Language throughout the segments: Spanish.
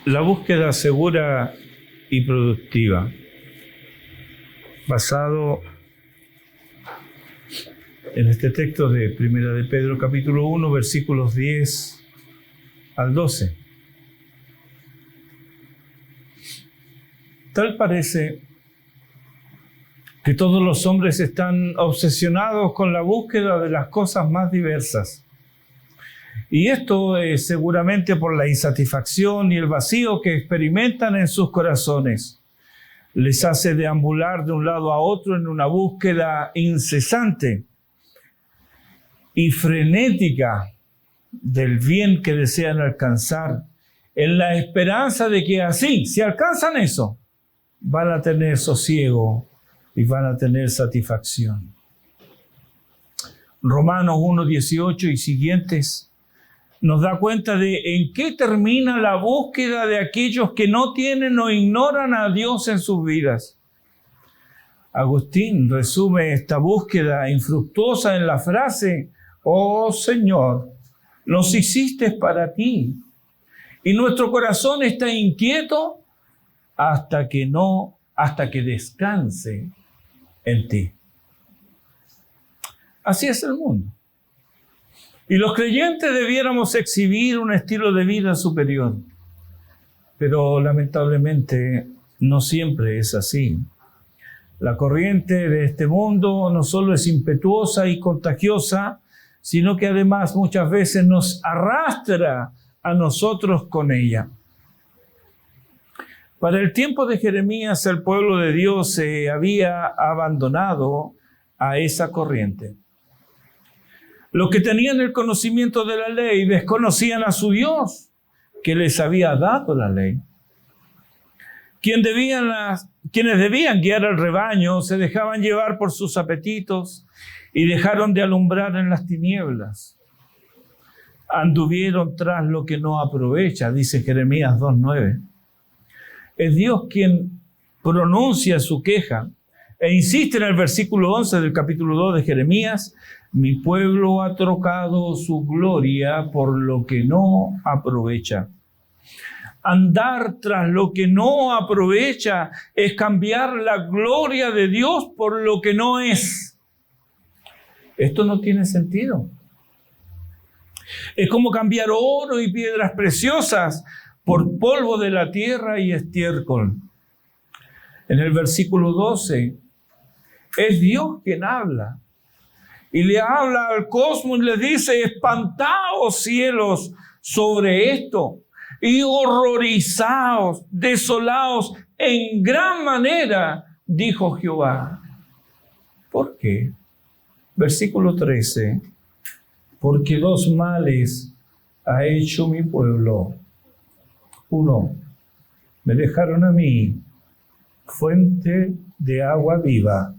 La búsqueda segura y productiva, basado en este texto de Primera de Pedro, capítulo 1, versículos 10 al 12. Tal parece que todos los hombres están obsesionados con la búsqueda de las cosas más diversas. Y esto es seguramente por la insatisfacción y el vacío que experimentan en sus corazones. Les hace deambular de un lado a otro en una búsqueda incesante y frenética del bien que desean alcanzar, en la esperanza de que así, si alcanzan eso, van a tener sosiego y van a tener satisfacción. Romanos 1:18 y siguientes nos da cuenta de en qué termina la búsqueda de aquellos que no tienen o ignoran a Dios en sus vidas. Agustín resume esta búsqueda infructuosa en la frase: «Oh Señor, nos hiciste para ti, y nuestro corazón está inquieto hasta que descanse en ti». Así es el mundo. Y los creyentes debiéramos exhibir un estilo de vida superior. Pero lamentablemente no siempre es así. La corriente de este mundo no solo es impetuosa y contagiosa, sino que además muchas veces nos arrastra a nosotros con ella. Para el tiempo de Jeremías, el pueblo de Dios se había abandonado a esa corriente. Los que tenían el conocimiento de la ley desconocían a su Dios, que les había dado la ley. Quienes debían guiar al rebaño se dejaban llevar por sus apetitos y dejaron de alumbrar en las tinieblas. Anduvieron tras lo que no aprovecha, dice Jeremías 2:9. Es Dios quien pronuncia su queja e insiste en el versículo 11 del capítulo 2 de Jeremías: «Mi pueblo ha trocado su gloria por lo que no aprovecha». Andar tras lo que no aprovecha es cambiar la gloria de Dios por lo que no es. Esto no tiene sentido. Es como cambiar oro y piedras preciosas por polvo de la tierra y estiércol. En el versículo 12, es Dios quien habla. Y le habla al cosmos y le dice: «Espantaos cielos sobre esto, y horrorizaos, desolaos en gran manera, dijo Jehová». ¿Por qué? Versículo 13. «Porque dos males ha hecho mi pueblo. Uno, me dejaron a mí, fuente de agua viva,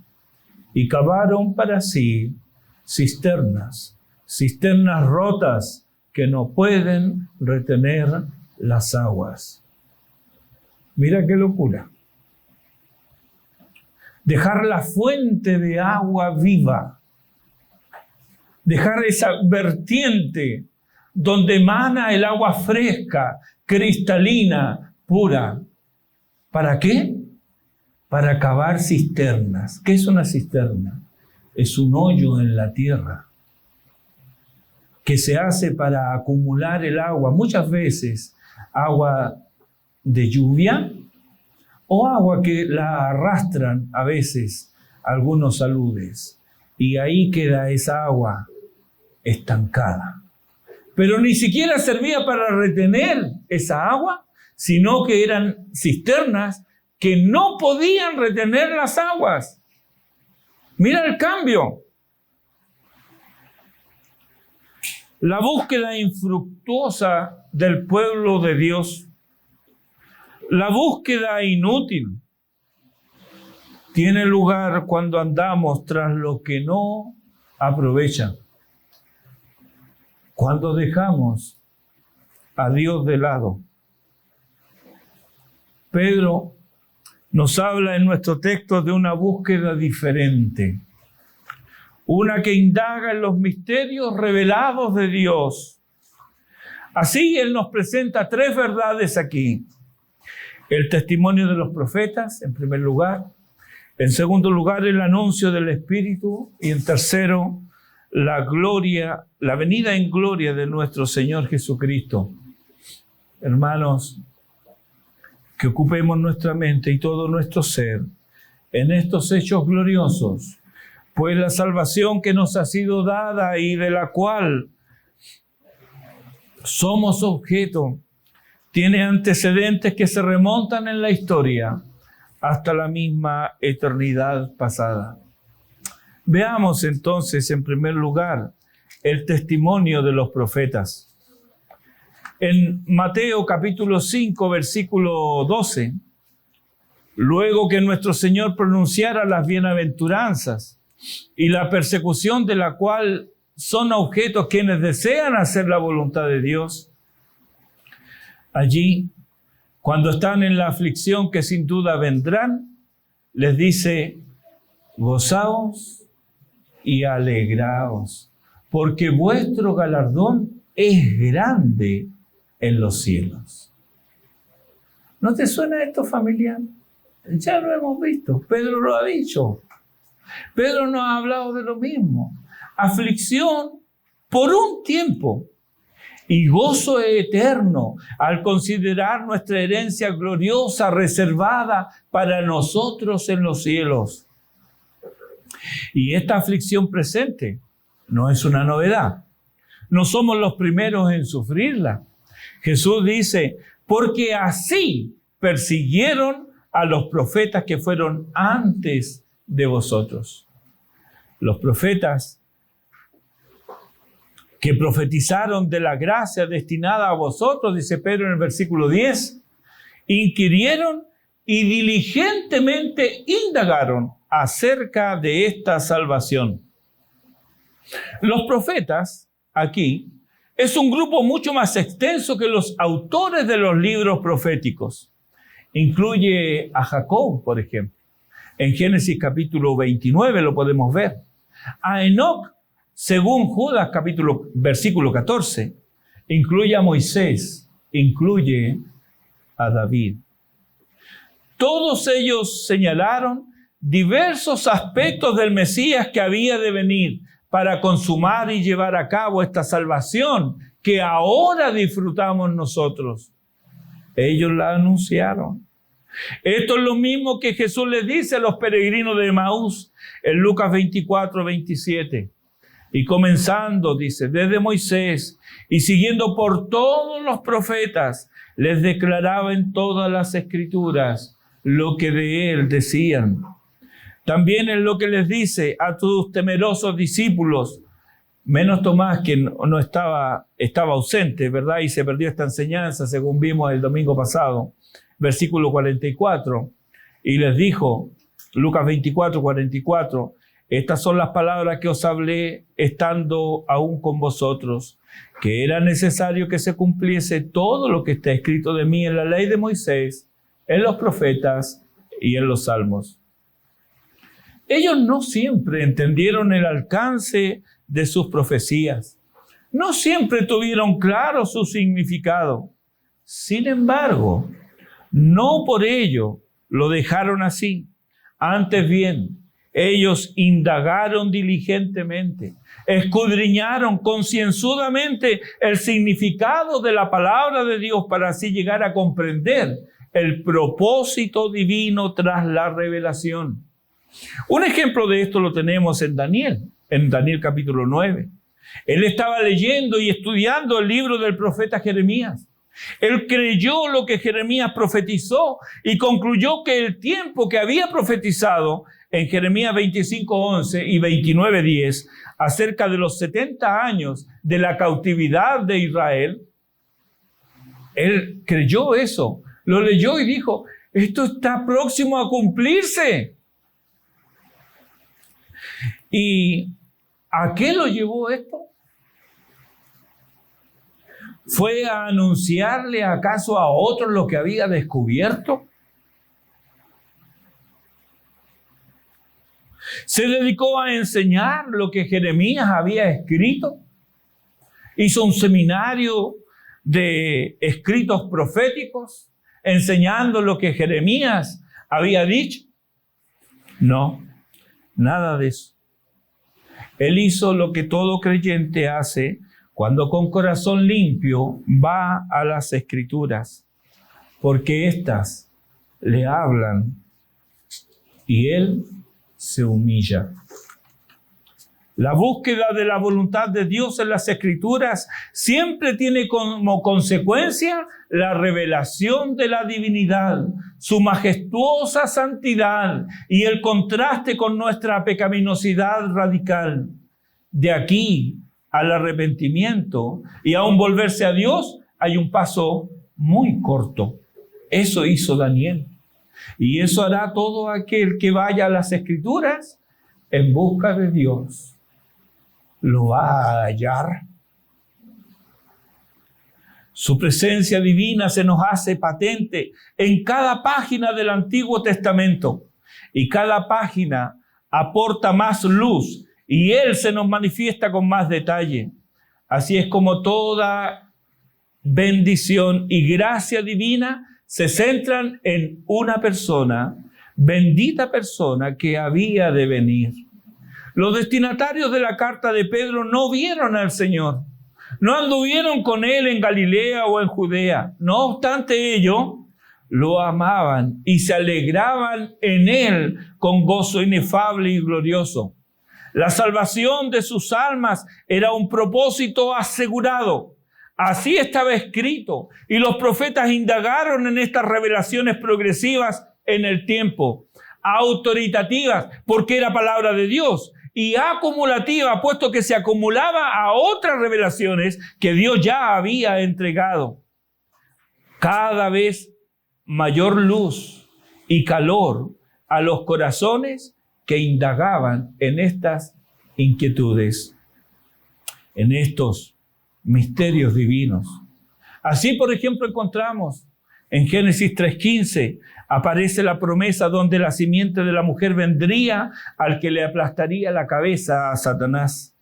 y cavaron para sí cisternas rotas que no pueden retener las aguas». Mira qué locura. Dejar la fuente de agua viva, dejar esa vertiente donde emana el agua fresca, cristalina, pura. ¿Para qué? Para cavar cisternas. ¿Qué es una cisterna? Es un hoyo en la tierra que se hace para acumular el agua, muchas veces agua de lluvia o agua que la arrastran a veces algunos aludes, y ahí queda esa agua estancada. Pero ni siquiera servía para retener esa agua, sino que eran cisternas que no podían retener las aguas. Mira el cambio. La búsqueda infructuosa del pueblo de Dios, la búsqueda inútil, tiene lugar cuando andamos tras lo que no aprovecha. Cuando dejamos a Dios de lado. Pedro nos habla en nuestro texto de una búsqueda diferente, una que indaga en los misterios revelados de Dios. Así él nos presenta tres verdades aquí. el testimonio de los profetas, en primer lugar. En segundo lugar, el anuncio del Espíritu. Y en tercero, la gloria, la venida en gloria de nuestro Señor Jesucristo. Hermanos, que ocupemos nuestra mente y todo nuestro ser en estos hechos gloriosos, pues la salvación que nos ha sido dada y de la cual somos objeto, tiene antecedentes que se remontan en la historia hasta la misma eternidad pasada. Veamos entonces, en primer lugar, el testimonio de los profetas. En Mateo capítulo 5, versículo 12, luego que nuestro Señor pronunciara las bienaventuranzas y la persecución de la cual son objetos quienes desean hacer la voluntad de Dios, allí, cuando están en la aflicción que sin duda vendrán, les dice: gozaos y alegraos, porque vuestro galardón es grande en los cielos. ¿No te suena esto familiar? Ya lo hemos visto, Pedro lo ha dicho. Pedro nos ha hablado de lo mismo. Aflicción por un tiempo y gozo eterno al considerar nuestra herencia gloriosa reservada para nosotros en los cielos. Y esta aflicción presente no es una novedad. No somos los primeros en sufrirla. Jesús dice: porque así persiguieron a los profetas que fueron antes de vosotros. Los profetas que profetizaron de la gracia destinada a vosotros, dice Pedro en el versículo 10, inquirieron y diligentemente indagaron acerca de esta salvación. Los profetas, aquí, es un grupo mucho más extenso que los autores de los libros proféticos. Incluye a Jacob, por ejemplo. En Génesis capítulo 29 lo podemos ver. A Enoc, según Judas versículo 14. Incluye a Moisés, incluye a David. Todos ellos señalaron diversos aspectos del Mesías que había de venir para consumar y llevar a cabo esta salvación que ahora disfrutamos nosotros. Ellos la anunciaron. Esto es lo mismo que Jesús les dice a los peregrinos de Emaús en Lucas 24, 27. Y comenzando, dice, desde Moisés y siguiendo por todos los profetas, les declaraba en todas las escrituras lo que de él decían. También es lo que les dice a tus temerosos discípulos, menos Tomás, que no estaba ausente, ¿verdad? Y se perdió esta enseñanza, según vimos el domingo pasado, versículo 44. Y les dijo, Lucas 24, 44, estas son las palabras que os hablé estando aún con vosotros, que era necesario que se cumpliese todo lo que está escrito de mí en la ley de Moisés, en los profetas y en los salmos. Ellos no siempre entendieron el alcance de sus profecías. No siempre tuvieron claro su significado. Sin embargo, no por ello lo dejaron así. Antes bien, ellos indagaron diligentemente, escudriñaron concienzudamente el significado de la palabra de Dios para así llegar a comprender el propósito divino tras la revelación. Un ejemplo de esto lo tenemos en Daniel capítulo 9. Él estaba leyendo y estudiando el libro del profeta Jeremías. Él creyó lo que Jeremías profetizó y concluyó que el tiempo que había profetizado en Jeremías 25:11 y 29:10 acerca de los 70 años de la cautividad de Israel, él creyó eso, lo leyó y dijo, esto está próximo a cumplirse. ¿Y a qué lo llevó esto? ¿Fue a anunciarle acaso a otros lo que había descubierto? ¿Se dedicó a enseñar lo que Jeremías había escrito? ¿Hizo un seminario de escritos proféticos enseñando lo que Jeremías había dicho? No, nada de eso. Él hizo lo que todo creyente hace cuando con corazón limpio va a las Escrituras, porque éstas le hablan y él se humilla. La búsqueda de la voluntad de Dios en las Escrituras siempre tiene como consecuencia la revelación de la divinidad, su majestuosa santidad y el contraste con nuestra pecaminosidad radical. De aquí al arrepentimiento y a un volverse a Dios hay un paso muy corto. Eso hizo Daniel. Y eso hará todo aquel que vaya a las Escrituras en busca de Dios. Lo va a hallar. Su presencia divina se nos hace patente en cada página del Antiguo Testamento. Y cada página aporta más luz y Él se nos manifiesta con más detalle. Así es como toda bendición y gracia divina se centran en una persona, bendita persona que había de venir. Los destinatarios de la carta de Pedro no vieron al Señor, no anduvieron con Él en Galilea o en Judea. No obstante ello, lo amaban y se alegraban en Él con gozo inefable y glorioso. La salvación de sus almas era un propósito asegurado. Así estaba escrito, y los profetas indagaron en estas revelaciones progresivas en el tiempo, autoritativas, porque era palabra de Dios, y acumulativa, puesto que se acumulaba a otras revelaciones que Dios ya había entregado. Cada vez mayor luz y calor a los corazones que indagaban en estas inquietudes, en estos misterios divinos. Así, por ejemplo, encontramos en Génesis 3:15, aparece la promesa donde la simiente de la mujer vendría al que le aplastaría la cabeza a Satanás.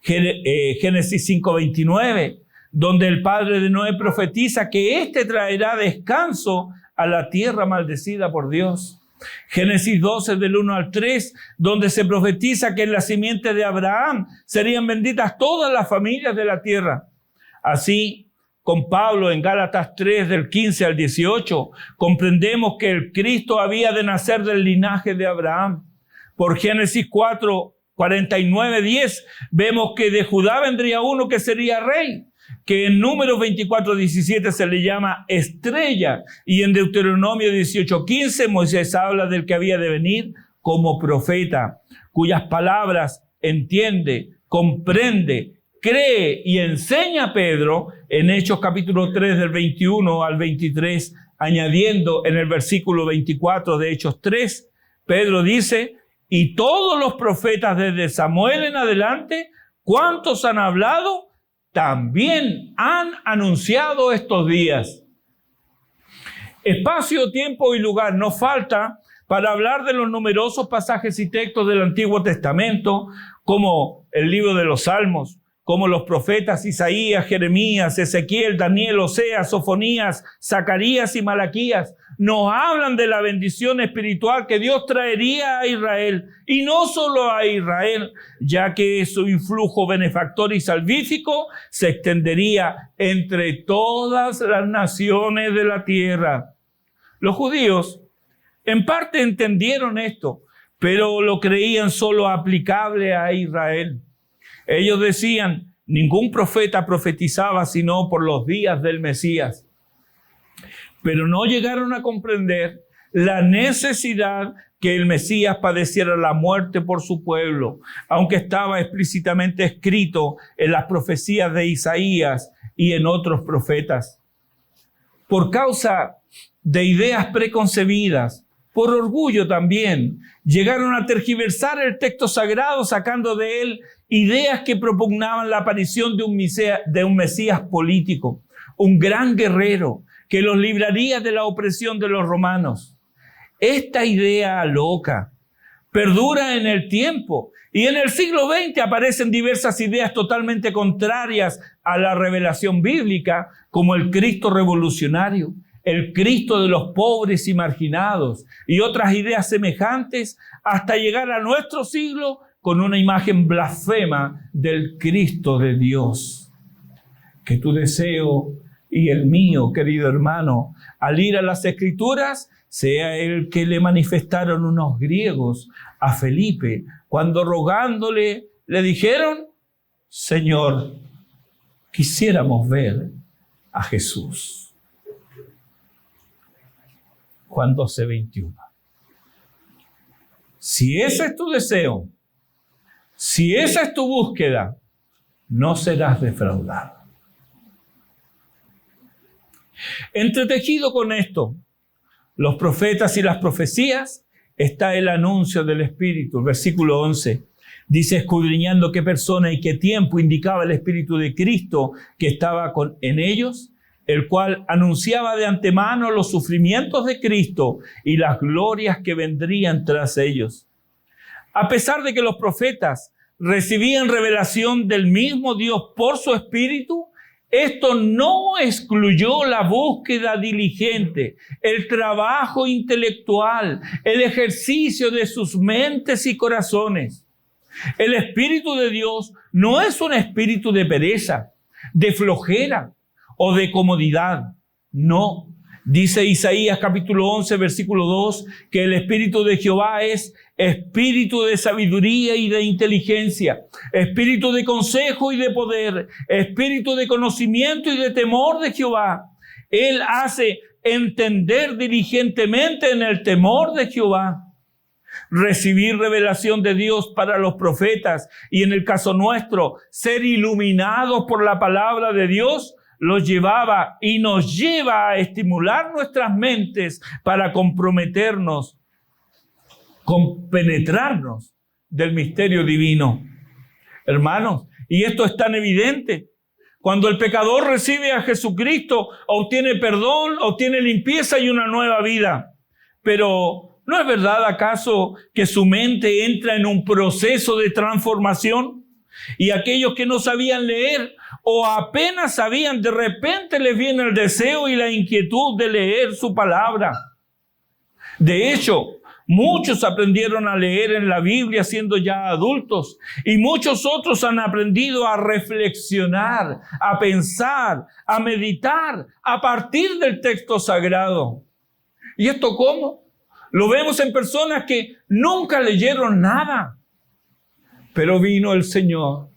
Génesis 5:29, donde el padre de Noé profetiza que éste traerá descanso a la tierra maldecida por Dios. Génesis 12 del 1 al 3, donde se profetiza que en la simiente de Abraham serían benditas todas las familias de la tierra. Así, con Pablo en Gálatas 3 del 15 al 18, comprendemos que el Cristo había de nacer del linaje de Abraham. Por Génesis 4, 49, 10, vemos que de Judá vendría uno que sería rey, que en Números 24, 17 se le llama estrella, y en Deuteronomio 18, 15 Moisés habla del que había de venir como profeta, cuyas palabras entiende, comprende, cree y enseña Pedro en Hechos capítulo 3 del 21 al 23, añadiendo en el versículo 24 de Hechos 3, Pedro dice: y todos los profetas desde Samuel en adelante, ¿cuántos han hablado? También han anunciado estos días. Espacio, tiempo y lugar no falta para hablar de los numerosos pasajes y textos del Antiguo Testamento, como el libro de los Salmos, como los profetas Isaías, Jeremías, Ezequiel, Daniel, Oseas, Sofonías, Zacarías y Malaquías. Nos hablan de la bendición espiritual que Dios traería a Israel, y no solo a Israel, ya que su influjo benefactor y salvífico se extendería entre todas las naciones de la tierra. Los judíos en parte entendieron esto, pero lo creían solo aplicable a Israel. Ellos decían: ningún profeta profetizaba sino por los días del Mesías. Pero no llegaron a comprender la necesidad que el Mesías padeciera la muerte por su pueblo, aunque estaba explícitamente escrito en las profecías de Isaías y en otros profetas. Por causa de ideas preconcebidas, por orgullo también, llegaron a tergiversar el texto sagrado, sacando de él ideas que propugnaban la aparición de un Mesías político, un gran guerrero que los libraría de la opresión de los romanos. Esta idea loca perdura en el tiempo, y en el siglo XX aparecen diversas ideas totalmente contrarias a la revelación bíblica, como el Cristo revolucionario, el Cristo de los pobres y marginados, y otras ideas semejantes, hasta llegar a nuestro siglo con una imagen blasfema del Cristo de Dios. Que tu deseo y el mío, querido hermano, al ir a las Escrituras, sea el que le manifestaron unos griegos a Felipe, cuando rogándole le dijeron: Señor, quisiéramos ver a Jesús. Juan 12:21. Si ese es tu deseo, si esa es tu búsqueda, no serás defraudado. Entretejido con esto, los profetas y las profecías, está el anuncio del Espíritu. El versículo 11 dice: escudriñando qué persona y qué tiempo indicaba el Espíritu de Cristo que estaba en ellos, el cual anunciaba de antemano los sufrimientos de Cristo y las glorias que vendrían tras ellos. A pesar de que los profetas recibían revelación del mismo Dios por su Espíritu, esto no excluyó la búsqueda diligente, el trabajo intelectual, el ejercicio de sus mentes y corazones. El Espíritu de Dios no es un espíritu de pereza, de flojera o de comodidad. No. Dice Isaías capítulo 11, versículo 2, que el Espíritu de Jehová es espíritu de sabiduría y de inteligencia, espíritu de consejo y de poder, espíritu de conocimiento y de temor de Jehová. Él hace entender diligentemente en el temor de Jehová. Recibir revelación de Dios para los profetas y, en el caso nuestro, ser iluminados por la palabra de Dios, los llevaba y nos lleva a estimular nuestras mentes para comprometernos, compenetrarnos del misterio divino. Hermanos, y esto es tan evidente. Cuando el pecador recibe a Jesucristo, obtiene perdón, obtiene limpieza y una nueva vida. Pero ¿no es verdad acaso que su mente entra en un proceso de transformación? Y aquellos que no sabían leer o apenas sabían, de repente les viene el deseo y la inquietud de leer su palabra. De hecho, muchos aprendieron a leer en la Biblia siendo ya adultos, y muchos otros han aprendido a reflexionar, a pensar, a meditar a partir del texto sagrado. ¿Y esto cómo? Lo vemos en personas que nunca leyeron nada. Pero vino el Señor,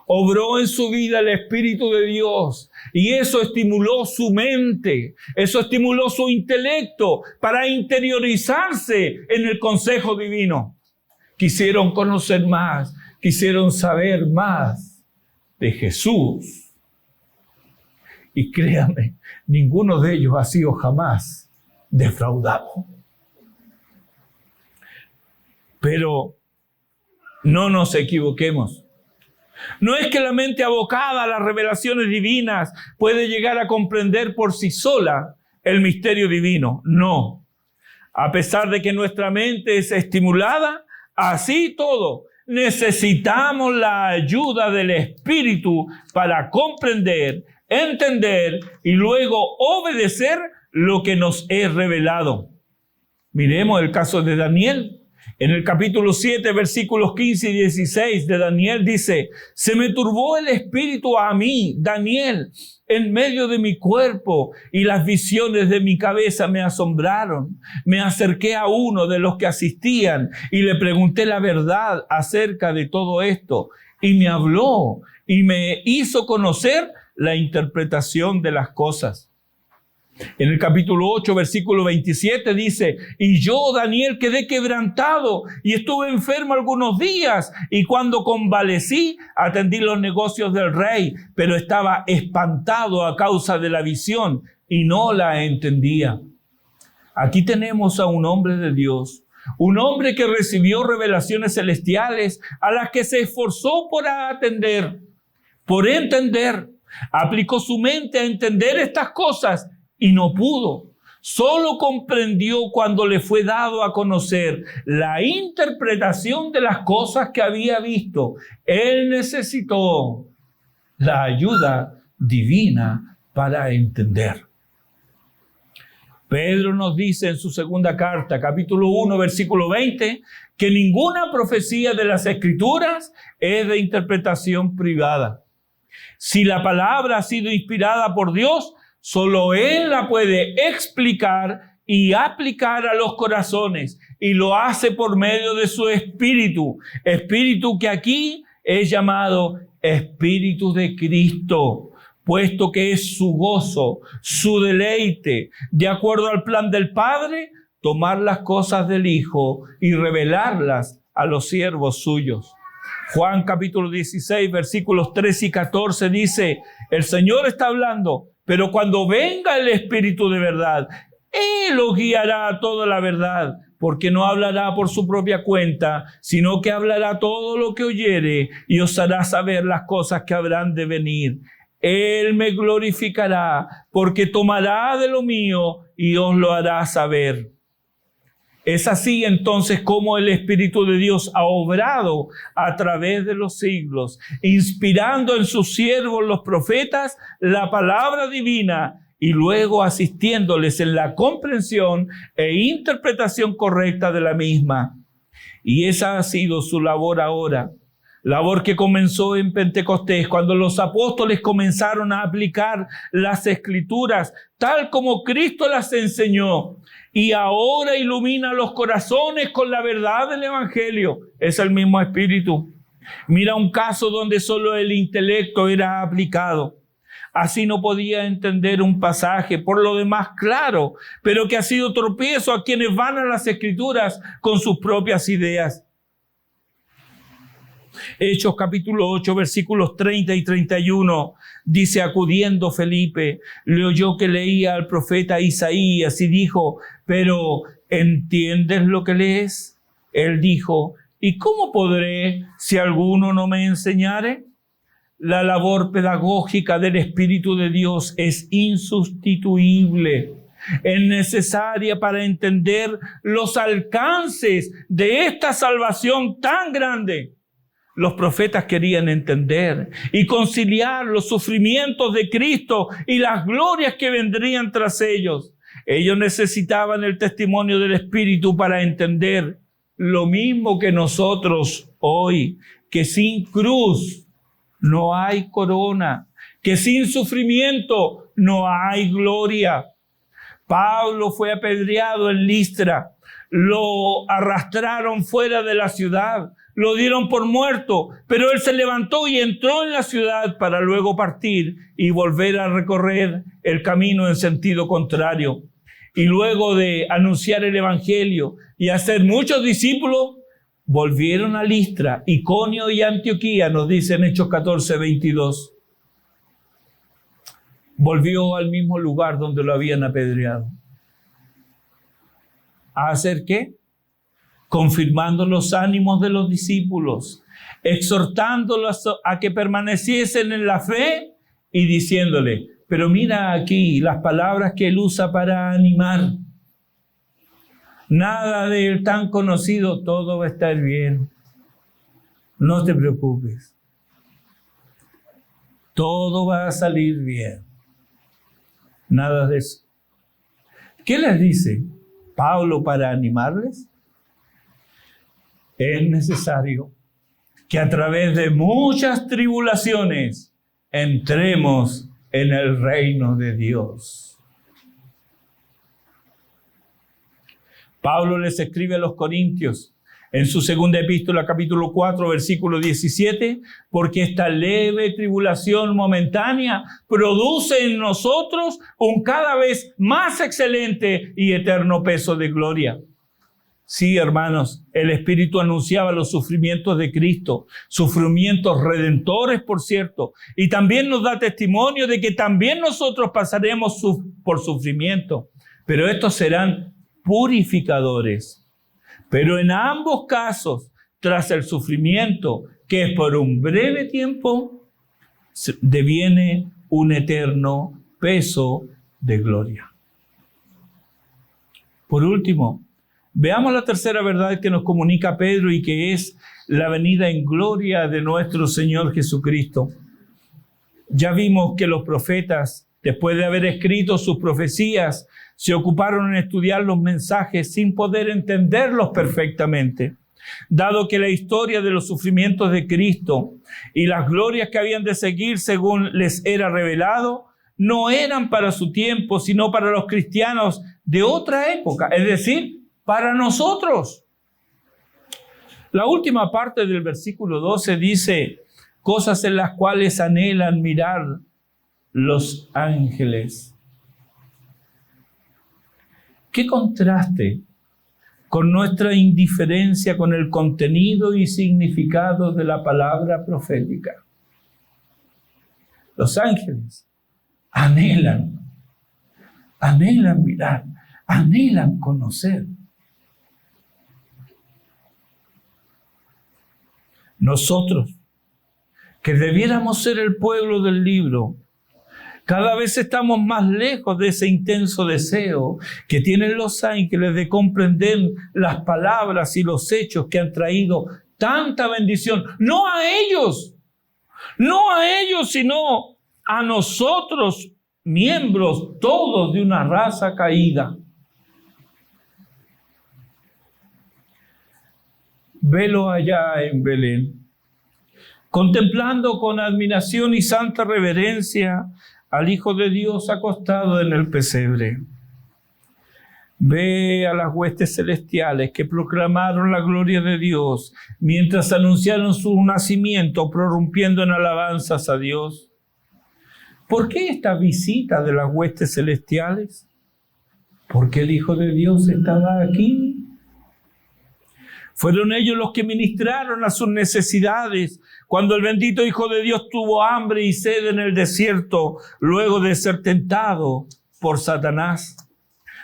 obró en su vida el Espíritu de Dios, y eso estimuló su mente, eso estimuló su intelecto para interiorizarse en el consejo divino. Quisieron conocer más, quisieron saber más de Jesús. Y créanme, ninguno de ellos ha sido jamás defraudado. Pero no nos equivoquemos. No es que la mente abocada a las revelaciones divinas puede llegar a comprender por sí sola el misterio divino. No. A pesar de que nuestra mente es estimulada, así todo, necesitamos la ayuda del Espíritu para comprender, entender y luego obedecer lo que nos es revelado. Miremos el caso de Daniel. En el capítulo 7, versículos 15 y 16 de Daniel dice: se me turbó el espíritu a mí, Daniel, en medio de mi cuerpo, y las visiones de mi cabeza me asombraron. Me acerqué a uno de los que asistían y le pregunté la verdad acerca de todo esto. Y me habló y me hizo conocer la interpretación de las cosas. En el capítulo 8, versículo 27 dice: y yo, Daniel, quedé quebrantado y estuve enfermo algunos días, y cuando convalecí, atendí los negocios del rey, pero estaba espantado a causa de la visión y no la entendía. Aquí tenemos a un hombre de Dios, un hombre que recibió revelaciones celestiales a las que se esforzó por atender, por entender. Aplicó su mente a entender estas cosas y no pudo. Solo comprendió cuando le fue dado a conocer la interpretación de las cosas que había visto. Él necesitó la ayuda divina para entender. Pedro nos dice en su segunda carta, capítulo 1, versículo 20, que ninguna profecía de las Escrituras es de interpretación privada. Si la palabra ha sido inspirada por Dios, solo Él la puede explicar y aplicar a los corazones, y lo hace por medio de su Espíritu. Espíritu que aquí es llamado Espíritu de Cristo, puesto que es su gozo, su deleite, de acuerdo al plan del Padre, tomar las cosas del Hijo y revelarlas a los siervos suyos. Juan capítulo 16, versículos 13 y 14 dice, el Señor está hablando, pero cuando venga el Espíritu de verdad, Él os guiará a toda la verdad, porque no hablará por su propia cuenta, sino que hablará todo lo que oyere y os hará saber las cosas que habrán de venir. Él me glorificará, porque tomará de lo mío y os lo hará saber. Es así entonces como el Espíritu de Dios ha obrado a través de los siglos, inspirando en sus siervos los profetas la palabra divina y luego asistiéndoles en la comprensión e interpretación correcta de la misma. Y esa ha sido su labor ahora. Labor que comenzó en Pentecostés, cuando los apóstoles comenzaron a aplicar las Escrituras tal como Cristo las enseñó. Y ahora ilumina los corazones con la verdad del Evangelio. Es el mismo Espíritu. Mira un caso donde solo el intelecto era aplicado. Así no podía entender un pasaje, por lo demás claro, pero que ha sido tropiezo a quienes van a las Escrituras con sus propias ideas. Hechos capítulo 8, versículos 30 y 31, dice, acudiendo Felipe, le oyó que leía al profeta Isaías y dijo, pero ¿entiendes lo que lees? Él dijo, ¿y cómo podré si alguno no me enseñare? La labor pedagógica del Espíritu de Dios es insustituible. Es necesaria para entender los alcances de esta salvación tan grande. Los profetas querían entender y conciliar los sufrimientos de Cristo y las glorias que vendrían tras ellos. Ellos necesitaban el testimonio del Espíritu para entender lo mismo que nosotros hoy, que sin cruz no hay corona, que sin sufrimiento no hay gloria. Pablo fue apedreado en Listra, lo arrastraron fuera de la ciudad, lo dieron por muerto, pero él se levantó y entró en la ciudad para luego partir y volver a recorrer el camino en sentido contrario. Y luego de anunciar el Evangelio y hacer muchos discípulos, volvieron a Listra, Iconio y Antioquía, nos dice en Hechos 14, 22. Volvió al mismo lugar donde lo habían apedreado. ¿A hacer qué? Confirmando los ánimos de los discípulos, exhortándolos a que permaneciesen en la fe y diciéndole, pero mira aquí las palabras que él usa para animar. Nada de él tan conocido, todo va a estar bien. No te preocupes. Todo va a salir bien. Nada de eso. ¿Qué les dice Pablo para animarles? Es necesario que a través de muchas tribulaciones entremos en el reino de Dios. Pablo les escribe a los Corintios en su segunda epístola, capítulo 4, versículo 17, porque esta leve tribulación momentánea produce en nosotros un cada vez más excelente y eterno peso de gloria. Sí, hermanos, el Espíritu anunciaba los sufrimientos de Cristo, sufrimientos redentores, por cierto, y también nos da testimonio de que también nosotros pasaremos por sufrimiento, pero estos serán purificadores. Pero en ambos casos, tras el sufrimiento, que es por un breve tiempo, deviene un eterno peso de gloria. Por último, veamos la tercera verdad que nos comunica Pedro y que es la venida en gloria de nuestro Señor Jesucristo. Ya vimos que los profetas después de haber escrito sus profecías, se ocuparon en estudiar los mensajes sin poder entenderlos perfectamente. Dado que la historia de los sufrimientos de Cristo y las glorias que habían de seguir según les era revelado, no eran para su tiempo, sino para los cristianos de otra época, es decir, para nosotros. La última parte del versículo 12 dice, cosas en las cuales anhelan mirar los ángeles. ¿Qué contraste con nuestra indiferencia con el contenido y significado de la palabra profética? Los ángeles anhelan mirar, anhelan conocer. Nosotros, que debiéramos ser el pueblo del libro, cada vez estamos más lejos de ese intenso deseo que tienen los ángeles de comprender las palabras y los hechos que han traído tanta bendición. No a ellos, sino a nosotros, miembros todos de una raza caída. Velo allá en Belén, contemplando con admiración y santa reverencia al Hijo de Dios acostado en el pesebre. Ve a las huestes celestiales que proclamaron la gloria de Dios mientras anunciaron su nacimiento, prorrumpiendo en alabanzas a Dios. ¿Por qué esta visita de las huestes celestiales? Porque el Hijo de Dios estaba aquí. Fueron ellos los que ministraron a sus necesidades cuando el bendito Hijo de Dios tuvo hambre y sed en el desierto, luego de ser tentado por Satanás.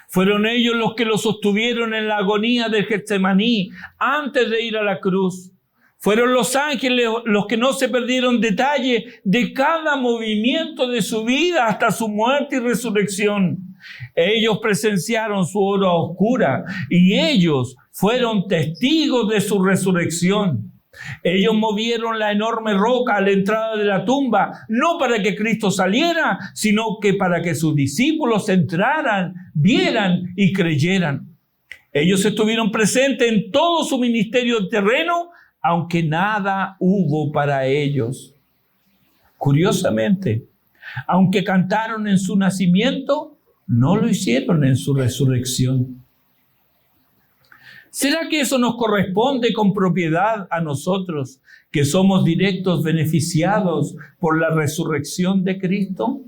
Fueron ellos los que lo sostuvieron en la agonía del Getsemaní antes de ir a la cruz. Fueron los ángeles los que no se perdieron detalle de cada movimiento de su vida hasta su muerte y resurrección. Ellos presenciaron su hora oscura y ellos fueron testigos de su resurrección. Ellos movieron la enorme roca a la entrada de la tumba, no para que Cristo saliera, sino que para que sus discípulos entraran, vieran y creyeran. Ellos estuvieron presentes en todo su ministerio terreno, aunque nada hubo para ellos. Curiosamente, aunque cantaron en su nacimiento, no lo hicieron en su resurrección. ¿Será que eso nos corresponde con propiedad a nosotros, que somos directos beneficiados por la resurrección de Cristo?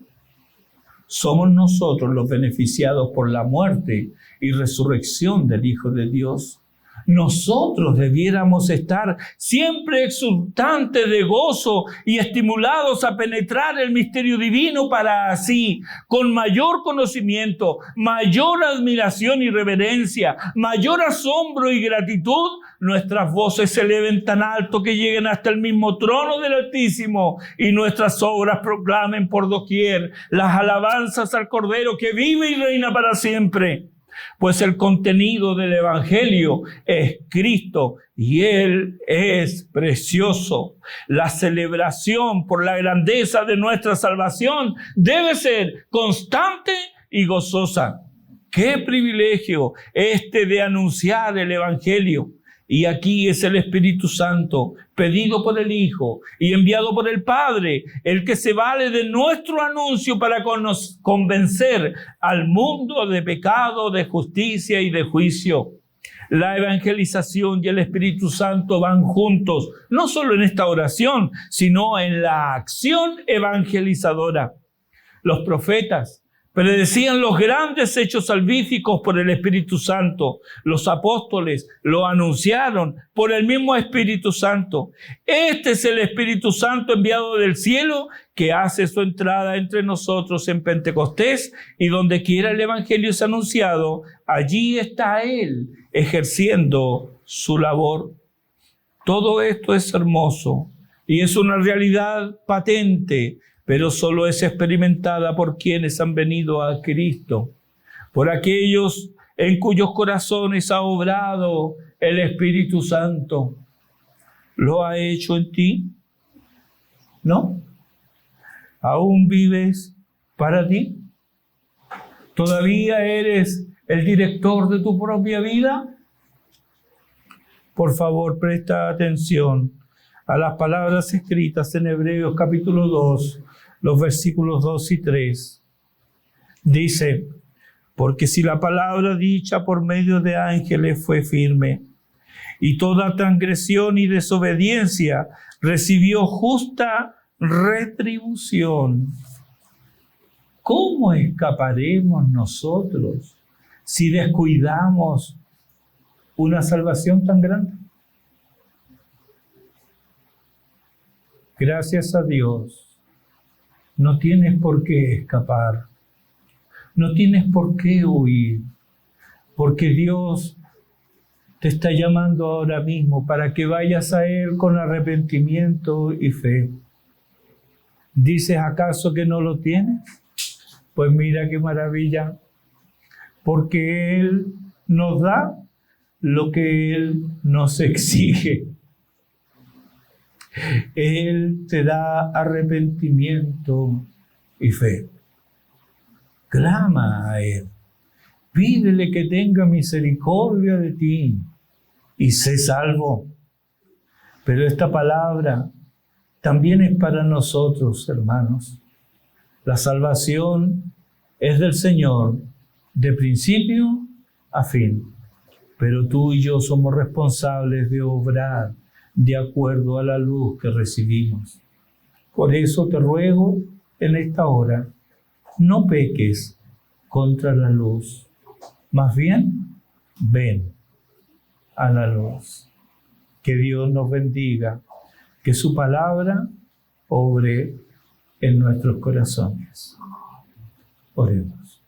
Somos nosotros los beneficiados por la muerte y resurrección del Hijo de Dios. Nosotros debiéramos estar siempre exultantes de gozo y estimulados a penetrar el misterio divino para así, con mayor conocimiento, mayor admiración y reverencia, mayor asombro y gratitud, nuestras voces se eleven tan alto que lleguen hasta el mismo trono del Altísimo y nuestras obras proclamen por doquier las alabanzas al Cordero que vive y reina para siempre. Pues el contenido del Evangelio es Cristo y Él es precioso. La celebración por la grandeza de nuestra salvación debe ser constante y gozosa. ¡Qué privilegio este de anunciar el Evangelio! Y aquí es el Espíritu Santo, pedido por el Hijo y enviado por el Padre, el que se vale de nuestro anuncio para convencer al mundo de pecado, de justicia y de juicio. La evangelización y el Espíritu Santo van juntos, no solo en esta oración, sino en la acción evangelizadora. Los profetas predecían los grandes hechos salvíficos por el Espíritu Santo. Los apóstoles lo anunciaron por el mismo Espíritu Santo. Este es el Espíritu Santo enviado del cielo que hace su entrada entre nosotros en Pentecostés, y donde quiera el Evangelio es anunciado, allí está Él ejerciendo su labor. Todo esto es hermoso y es una realidad patente, pero solo es experimentada por quienes han venido a Cristo, por aquellos en cuyos corazones ha obrado el Espíritu Santo. ¿Lo ha hecho en ti? ¿No? ¿Aún vives para ti? ¿Todavía eres el director de tu propia vida? Por favor, presta atención a las palabras escritas en Hebreos capítulo 2, los versículos 2 y 3. Dice: porque si la palabra dicha por medio de ángeles fue firme, y toda transgresión y desobediencia recibió justa retribución, ¿cómo escaparemos nosotros si descuidamos una salvación tan grande? Gracias a Dios, no tienes por qué escapar, no tienes por qué huir, porque Dios te está llamando ahora mismo para que vayas a Él con arrepentimiento y fe. ¿Dices acaso que no lo tienes? Pues mira qué maravilla, porque Él nos da lo que Él nos exige. Él te da arrepentimiento y fe. Clama a Él, pídele que tenga misericordia de ti y sé salvo. Pero esta palabra también es para nosotros, hermanos. La salvación es del Señor de principio a fin, pero tú y yo somos responsables de obrar de acuerdo a la luz que recibimos. Por eso te ruego en esta hora, no peques contra la luz, más bien ven a la luz. Que Dios nos bendiga, que su palabra obre en nuestros corazones. Oremos.